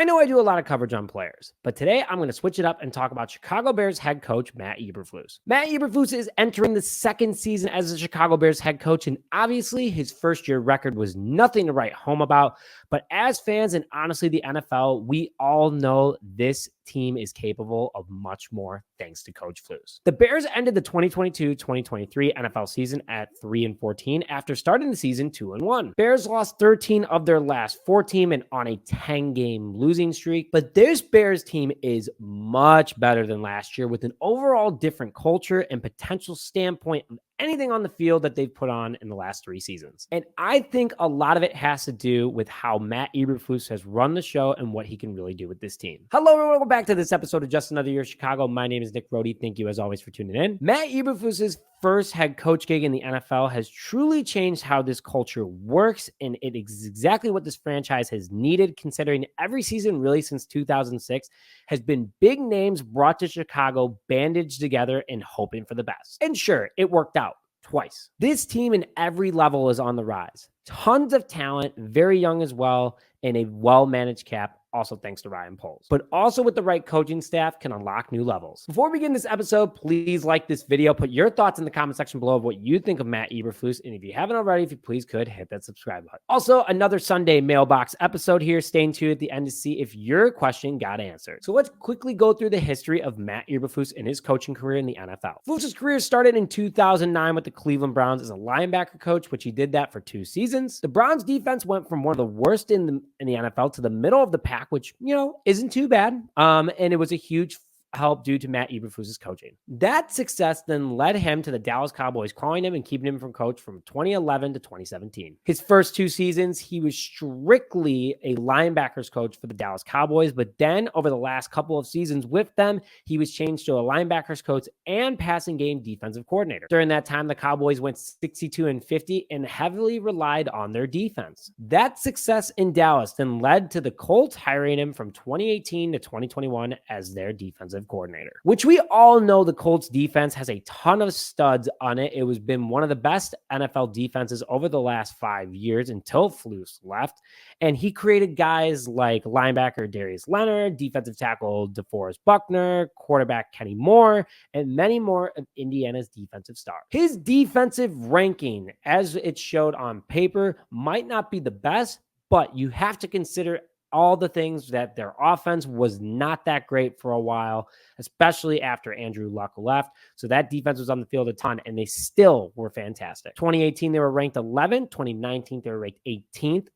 I know I do a lot of coverage on players, but today I'm going to switch it up and talk about Chicago Bears head coach Matt Eberflus. Matt Eberflus is entering the second season as the Chicago Bears head coach, and obviously his first-year record was nothing to write home about. But as fans and honestly the NFL, we all know this team is capable of much more thanks to Coach Flus. The Bears ended the 2022-2023 NFL season at 3-14 after starting the season 2-1. Bears lost 13 of their last 14 and on a 10-game losing streak, but this Bears team is much better than last year with an overall different culture and potential standpoint of anything on the field that they've put on in the last 3 seasons. And I think a lot of it has to do with how Matt Eberflus has run the show and what he can really do with this team. Hello, everyone. Welcome back to this episode of Just Another Year Chicago. My name is Nick Brody. Thank you as always for tuning in. Matt Eberflus's first head coach gig in the NFL has truly changed how this culture works, and it is exactly what this franchise has needed, considering every season really since 2006 has been big names brought to Chicago, bandaged together and hoping for the best. And sure, it worked out twice. This team in every level is on the rise. Tons of talent, very young as well, and a well-managed cap, also thanks to Ryan Poles. But also with the right coaching staff can unlock new levels. Before we begin this episode, please like this video. Put your thoughts in the comment section below of what you think of Matt Eberflus. And if you haven't already, if you please could, hit that subscribe button. Also, another Sunday mailbox episode here. Stay tuned at the end to see if your question got answered. So let's quickly go through the history of Matt Eberflus and his coaching career in the NFL. Flus's career started in 2009 with the Cleveland Browns as a linebacker coach, which he did that for 2 seasons. The Browns defense went from one of the worst in the NFL to the middle of the pack, which, isn't too bad. And it was a huge help due to Matt Eberflus's coaching. That success then led him to the Dallas Cowboys, calling him and keeping him from coach from 2011 to 2017. His first 2 seasons, he was strictly a linebackers coach for the Dallas Cowboys, but then over the last couple of seasons with them, he was changed to a linebackers coach and passing game defensive coordinator. During that time, the Cowboys went 62-50 and heavily relied on their defense. That success in Dallas then led to the Colts hiring him from 2018 to 2021 as their defensive coordinator, which we all know the Colts defense has a ton of studs on it. It was been one of the best NFL defenses over the last 5 years until Flus left. And he created guys like linebacker Darius Leonard, defensive tackle DeForest Buckner, quarterback Kenny Moore, and many more of Indiana's defensive stars. His defensive ranking, as it showed on paper, might not be the best, but you have to consider all the things that their offense was not that great for a while, especially after Andrew Luck left. So that defense was on the field a ton, and they still were fantastic. 2018, they were ranked 11th. 2019, they were ranked 18th.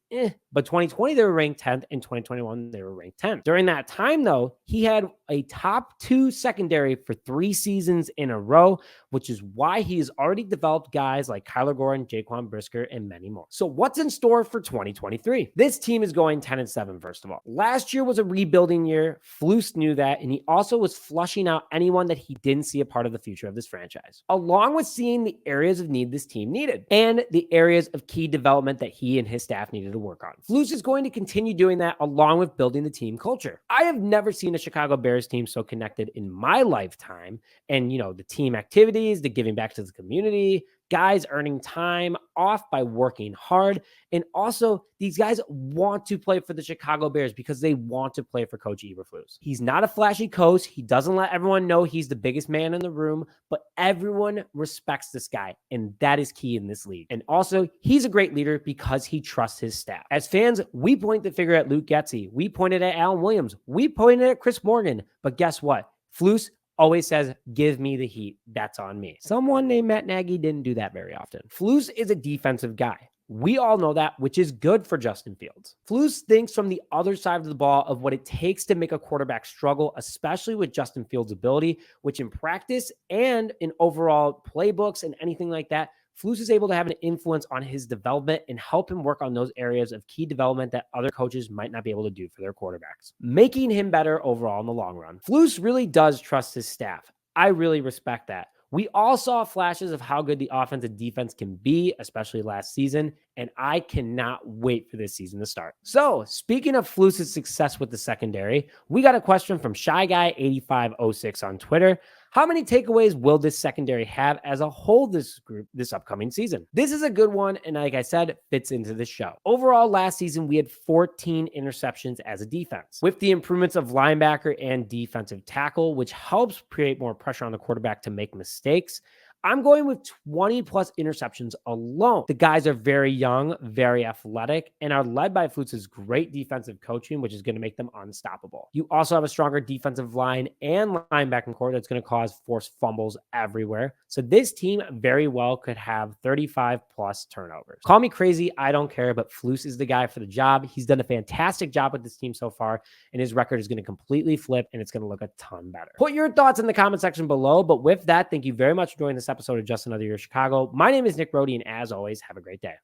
But 2020, they were ranked 10th. In 2021, they were ranked 10th. During that time, though, he had a top 2 secondary for 3 seasons in a row, which is why he has already developed guys like Kyler Gordon, Jaquan Brisker, and many more. So what's in store for 2023? This team is going 10-7, first of all. Last year was a rebuilding year. Flus knew that, and he also was flushing out anyone that he didn't see a part of the future of this franchise, along with seeing the areas of need this team needed and the areas of key development that he and his staff needed to work on. Flus is going to continue doing that along with building the team culture. I have never seen a Chicago Bears team so connected in my lifetime. And, the team activities, the giving back to the community, guys earning time off by working hard. And also, these guys want to play for the Chicago Bears because they want to play for Coach Eberflus. He's not a flashy coach. He doesn't let everyone know he's the biggest man in the room, but everyone respects this guy, and that is key in this league. And also, he's a great leader because he trusts his staff. As fans, we point the finger at Luke Getsy. We pointed at Alan Williams. We pointed at Chris Morgan. But guess what? Flus always says, give me the heat. That's on me. Someone named Matt Nagy didn't do that very often. Flus is a defensive guy. We all know that, which is good for Justin Fields. Flus thinks from the other side of the ball of what it takes to make a quarterback struggle, especially with Justin Fields' ability, which in practice and in overall playbooks and anything like that, Flus is able to have an influence on his development and help him work on those areas of key development that other coaches might not be able to do for their quarterbacks, making him better overall in the long run. Flus really does trust his staff. I really respect that. We all saw flashes of how good the offense and defense can be, especially last season, and I cannot wait for this season to start. So, speaking of Flus's success with the secondary, we got a question from Shy Guy 8506 on Twitter. How many takeaways will this secondary have as a whole this upcoming season? This is a good one, and like I said, fits into this show. Overall, last season, we had 14 interceptions as a defense. With the improvements of linebacker and defensive tackle, which helps create more pressure on the quarterback to make mistakes, I'm going with 20 plus interceptions alone. The guys are very young, very athletic, and are led by Flutz's great defensive coaching, which is going to make them unstoppable. You also have a stronger defensive line and linebacking core that's going to cause forced fumbles everywhere. So this team very well could have 35 plus turnovers. Call me crazy, I don't care, but Flus is the guy for the job. He's done a fantastic job with this team so far, and his record is going to completely flip, and it's going to look a ton better. Put your thoughts in the comment section below, but with that, thank you very much for joining this episode of Just Another Year Chicago. My name is Nick Brody, and as always, have a great day.